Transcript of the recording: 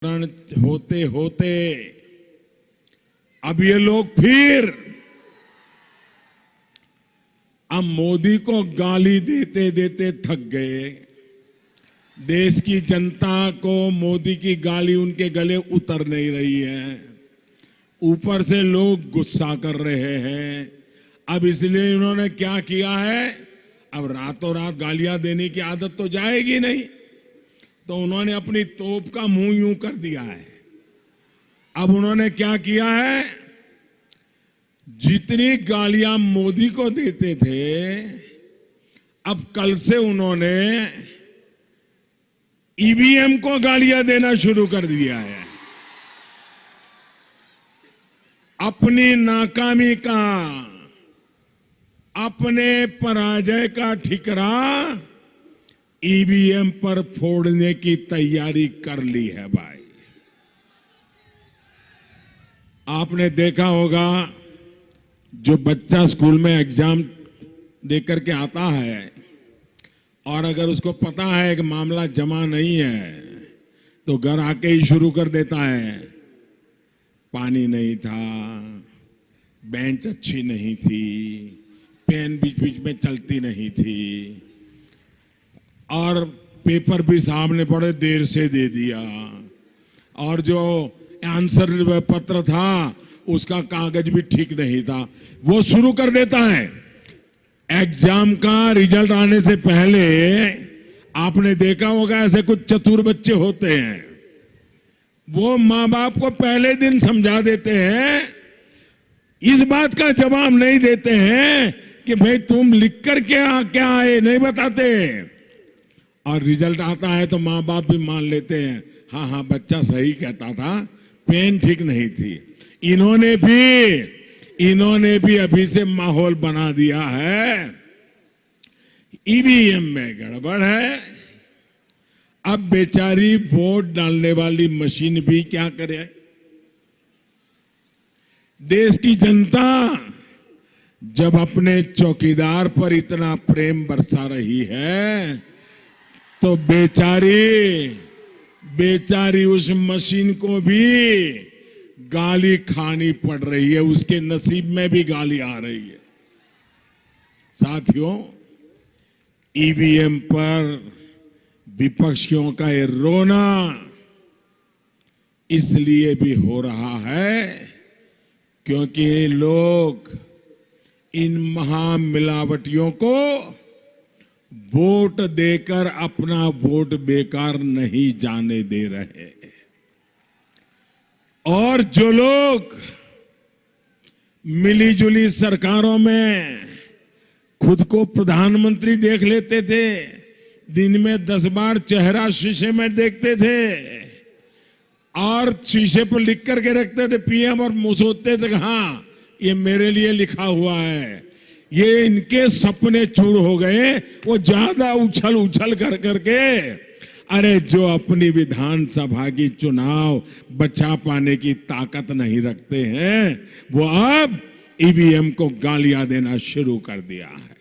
होते होते अब ये लोग फिर अब मोदी को गाली देते देते थक गए। देश की जनता को मोदी की गाली उनके गले उतर नहीं रही है। ऊपर से लोग गुस्सा कर रहे हैं। अब इसलिए इन्होंने क्या किया है, अब रातों रात गालियां देने की आदत तो जाएगी नहीं, तो उन्होंने अपनी तोप का मुंह यूं कर दिया है। अब उन्होंने क्या किया है, जितनी गालियां मोदी को देते थे, अब कल से उन्होंने ईवीएम को गालियां देना शुरू कर दिया है। अपनी नाकामी का, अपने पराजय का ठिकरा ईवीएम पर फोड़ने की तैयारी कर ली है भाई। आपने देखा होगा, जो बच्चा स्कूल में एग्जाम देकर के आता है और अगर उसको पता है कि मामला जमा नहीं है, तो घर आके ही शुरू कर देता है, पानी नहीं था, बेंच अच्छी नहीं थी, पेन बीच बीच में चलती नहीं थी, और पेपर भी सामने पड़े देर से दे दिया, और जो आंसर पत्र था उसका कागज भी ठीक नहीं था। वो शुरू कर देता है। एग्जाम का रिजल्ट आने से पहले आपने देखा होगा, ऐसे कुछ चतुर बच्चे होते हैं, वो माँ बाप को पहले दिन समझा देते हैं, इस बात का जवाब नहीं देते हैं कि भाई तुम लिख कर क्या आए, नहीं बताते। और रिजल्ट आता है तो माँ बाप भी मान लेते हैं, हाँ हाँ बच्चा सही कहता था, पेन ठीक नहीं थी। इन्होंने भी अभी से माहौल बना दिया है, ईवीएम में गड़बड़ है। अब बेचारी वोट डालने वाली मशीन भी क्या करे। देश की जनता जब अपने चौकीदार पर इतना प्रेम बरसा रही है, तो बेचारी उस मशीन को भी गाली खानी पड़ रही है, उसके नसीब में भी गाली आ रही है। साथियों, ईवीएम पर विपक्षियों का ये रोना इसलिए भी हो रहा है क्योंकि लोग इन महामिलावटियों को वोट देकर अपना वोट बेकार नहीं जाने दे रहे। और जो लोग मिलीजुली सरकारों में खुद को प्रधानमंत्री देख लेते थे, दिन में 10 बार चेहरा शीशे में देखते थे और शीशे पर लिख करके रखते थे पीएम, और सोचते थे हाँ ये मेरे लिए लिखा हुआ है, ये इनके सपने चूर हो गए। वो ज्यादा उछल कर करके, अरे जो अपनी विधानसभा की चुनाव बचा पाने की ताकत नहीं रखते हैं, वो अब ईवीएम को गालियां देना शुरू कर दिया है।